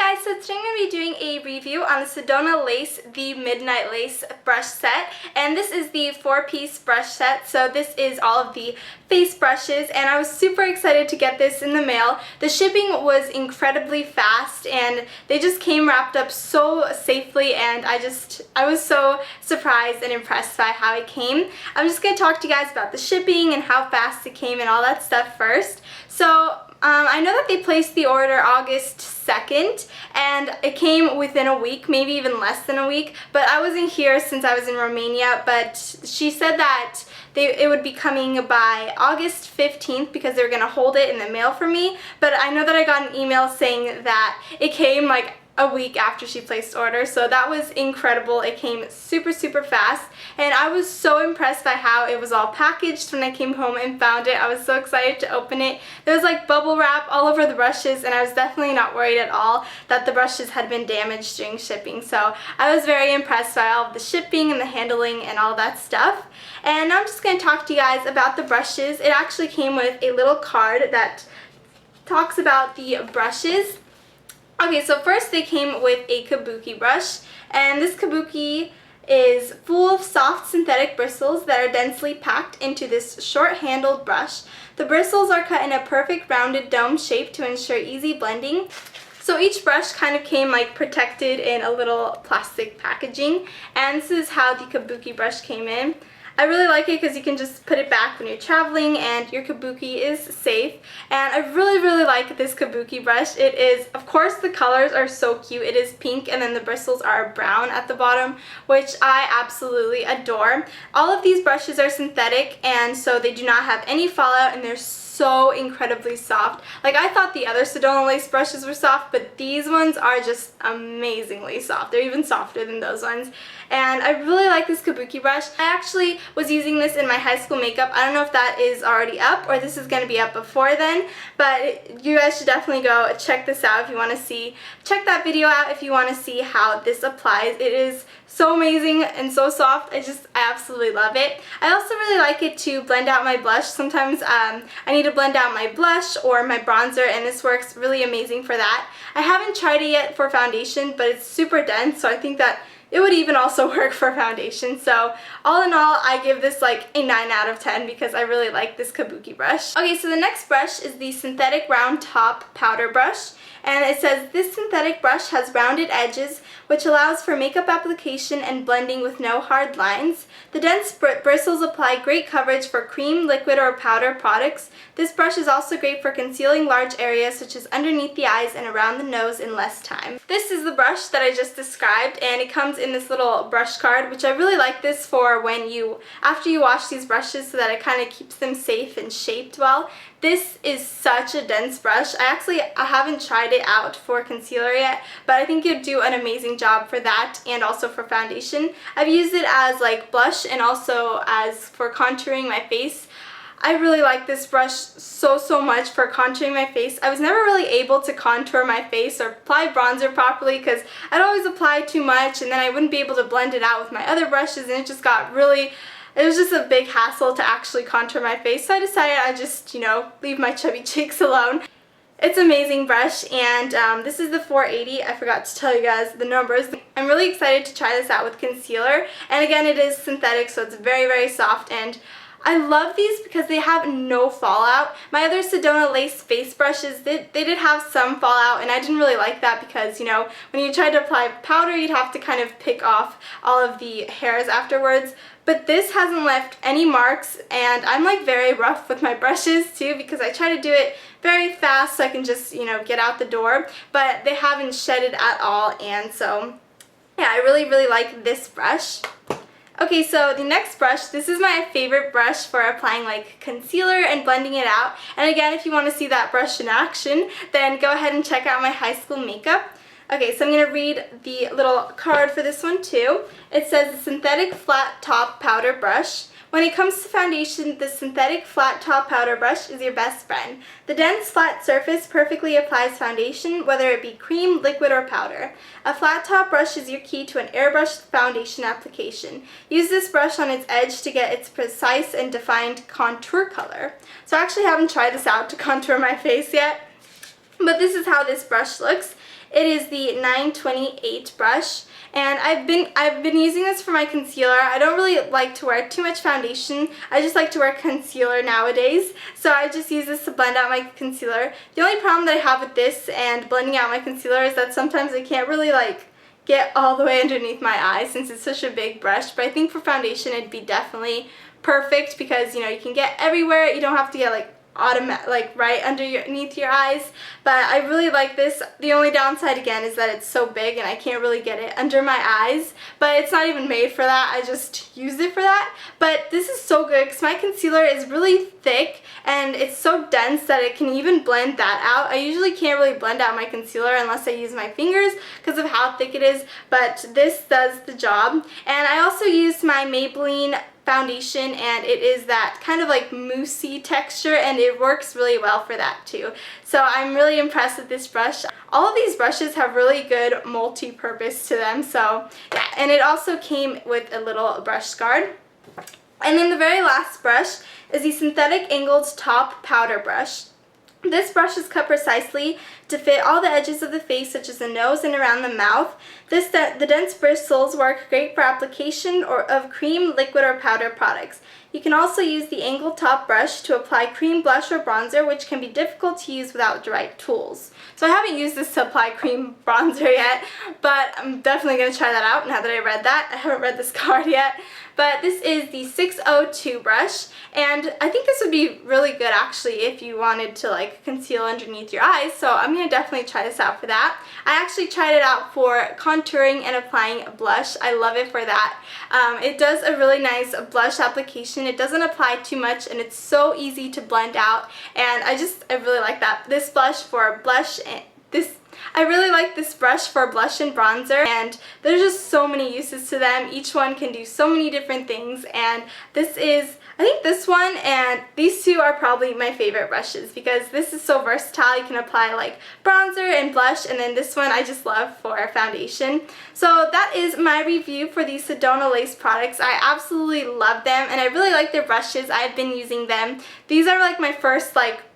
Hi guys, so today I'm going to be doing a review on the Sedona Lace, the Midnight Lace brush set. And this is the 4-piece brush set, so this is all of the face brushes, and I was super excited to get this in the mail. The shipping was incredibly fast, and they just came wrapped up so safely, and I was so surprised and impressed by how it came. I'm just going to talk to you guys about the shipping and how fast it came and all that stuff first. So I know that they placed the order August 2nd, and it came within a week, maybe even less than a week, but I wasn't here since I was in Romania, but she said that it would be coming by August 15th because they were going to hold it in the mail for me, but I know that I got an email saying that it came like a week after she placed order, so that was incredible. It came super fast, and I was so impressed by how it was all packaged when I came home and found it. I was so excited to open it. There was like bubble wrap all over the brushes, and I was definitely not worried at all that the brushes had been damaged during shipping, so I was very impressed by all of the shipping and the handling and all that stuff. And now I'm just going to talk to you guys about the brushes. It actually came with a little card that talks about the brushes. Okay, so first they came with a kabuki brush, and this kabuki is full of soft synthetic bristles that are densely packed into this short-handled brush. The bristles are cut in a perfect rounded dome shape to ensure easy blending. So each brush kind of came like protected in a little plastic packaging, and this is how the kabuki brush came in. I really like it because you can just put it back when you're traveling and your kabuki is safe. And I really like this kabuki brush. It is, of course, the colors are so cute. It is pink, and then the bristles are brown at the bottom, which I absolutely adore. All of these brushes are synthetic, and so they do not have any fallout, and they're so incredibly soft. Like, I thought the other Sedona lace brushes were soft, but these ones are just amazingly soft. They're even softer than those ones. And I really like this kabuki brush. I actually was using this in my high school makeup. I don't know if that is already up or this is going to be up before then, but you guys should definitely go check this out if you want to see. Check that video out if you want to see how this applies. It is so amazing and so soft. I absolutely love it. I also really like it to blend out my blush. Sometimes I need to blend out my blush or my bronzer, and this works really amazing for that. I haven't tried it yet for foundation, but it's super dense, so I think that it would even also work for foundation. So all in all, I give this like a 9 out of 10 because I really like this kabuki brush. Okay, so the next brush is the synthetic round top powder brush. And it says, this synthetic brush has rounded edges, which allows for makeup application and blending with no hard lines. The dense bristles apply great coverage for cream, liquid, or powder products. This brush is also great for concealing large areas such as underneath the eyes and around the nose in less time. This is the brush that I just described, and it comes in this little brush card, which I really like this for when after you wash these brushes, so that it kind of keeps them safe and shaped well. This is such a dense brush. I haven't tried it out for concealer yet, but I think it would do an amazing job for that and also for foundation. I've used it as like blush and also as for contouring my face. I really like this brush so much for contouring my face. I was never really able to contour my face or apply bronzer properly because I'd always apply too much, and then I wouldn't be able to blend it out with my other brushes, and it just got really... It was just a big hassle to actually contour my face, so I decided I'd just, leave my chubby cheeks alone. It's an amazing brush, and this is the 480. I forgot to tell you guys the numbers. I'm really excited to try this out with concealer, and again, it is synthetic, so it's very soft, and I love these because they have no fallout. My other Sedona lace face brushes, they did have some fallout, and I didn't really like that because, when you tried to apply powder, you'd have to kind of pick off all of the hairs afterwards. But this hasn't left any marks, and I'm like very rough with my brushes too because I try to do it very fast so I can just, get out the door, but they haven't shedded at all, and so yeah, I really like this brush. Okay, so the next brush, this is my favorite brush for applying like concealer and blending it out. And again, if you want to see that brush in action, then go ahead and check out my high school makeup. Okay, so I'm going to read the little card for this one too. It says, synthetic flat top powder brush. When it comes to foundation, the synthetic flat top powder brush is your best friend. The dense flat surface perfectly applies foundation, whether it be cream, liquid, or powder. A flat top brush is your key to an airbrushed foundation application. Use this brush on its edge to get its precise and defined contour color. So I actually haven't tried this out to contour my face yet, but this is how this brush looks. It is the 928 brush. And I've been using this for my concealer. I don't really like to wear too much foundation. I just like to wear concealer nowadays. So I just use this to blend out my concealer. The only problem that I have with this and blending out my concealer is that sometimes I can't really like get all the way underneath my eyes since it's such a big brush. But I think for foundation it'd be definitely perfect because, you know, you can get everywhere. You don't have to get like right underneath your eyes. But I really like this. The only downside again is that it's so big and I can't really get it under my eyes, but it's not even made for that. I just use it for that. But this is so good because my concealer is really thick and it's so dense that it can even blend that out. I usually can't really blend out my concealer unless I use my fingers because of how thick it is, but this does the job. And I also used my Maybelline foundation, and it is that kind of like moussey texture, and it works really well for that too. So I'm really impressed with this brush. All of these brushes have really good multi-purpose to them, so yeah. And it also came with a little brush guard. And then the very last brush is the Synthetic Angled Top Powder Brush. This brush is cut precisely to fit all the edges of the face, such as the nose and around the mouth. The dense bristles work great for application of cream, liquid, or powder products. You can also use the angled top brush to apply cream, blush, or bronzer, which can be difficult to use without the right tools. So I haven't used this to apply cream bronzer yet, but I'm definitely going to try that out now that I read that. I haven't read this card yet. But this is the 602 brush, and I think this would be really good actually if you wanted to like conceal underneath your eyes, so I'm going to definitely try this out for that. I actually tried it out for contouring and applying blush. I love it for that. It does a really nice blush application. It doesn't apply too much and it's so easy to blend out, and I really like that. This blush for blush and I really like this brush for blush and bronzer, and there's just so many uses to them. Each one can do so many different things, and I think this one and these two are probably my favorite brushes because this is so versatile. You can apply like bronzer and blush, and then this one I just love for foundation. So that is my review for these Sedona lace products. I absolutely love them, and I really like their brushes. I've been using them. These are like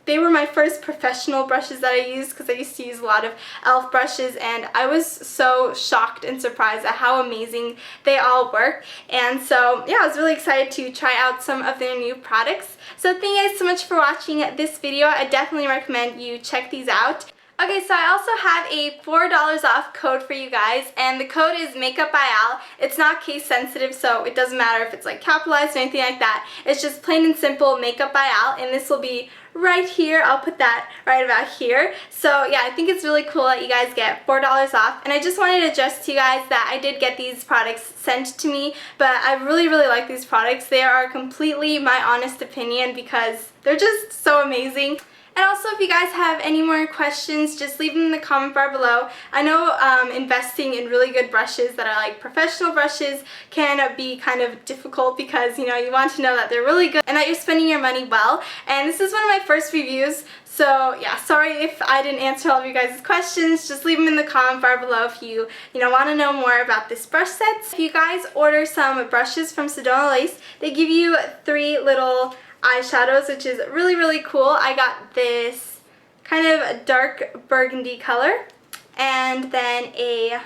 they were my first professional brushes that I used because I used to use a lot of e.l.f. brushes, and I was so shocked and surprised at how amazing they all work. And so yeah, I was really excited to try out some of their new products. So thank you guys so much for watching this video. I definitely recommend you check these out. Okay, so I also have a $4 off code for you guys, and the code is makeupbyal. It's not case sensitive, so it doesn't matter if it's like capitalized or anything like that. It's just plain and simple makeupbyal, and this will be right here. I'll put that right about here. So yeah, I think it's really cool that you guys get $4 off, and I just wanted to address to you guys that I did get these products sent to me, but I really like these products. They are completely my honest opinion because they're just so amazing. And also, if you guys have any more questions, just leave them in the comment bar below. I know investing in really good brushes that are like professional brushes can be kind of difficult because, you know, you want to know that they're really good and that you're spending your money well. And this is one of my first reviews, so yeah, sorry if I didn't answer all of you guys' questions. Just leave them in the comment bar below if you want to know more about this brush set. If you guys order some brushes from Sedona Lace, they give you 3 little eyeshadows, which is really cool. I got this kind of dark burgundy color, and then a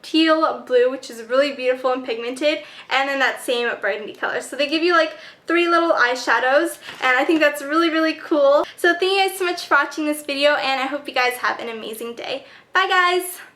teal blue, which is really beautiful and pigmented, and then that same burgundy color. So they give you like 3 little eyeshadows, and I think that's really cool. So thank you guys so much for watching this video, and I hope you guys have an amazing day. Bye guys!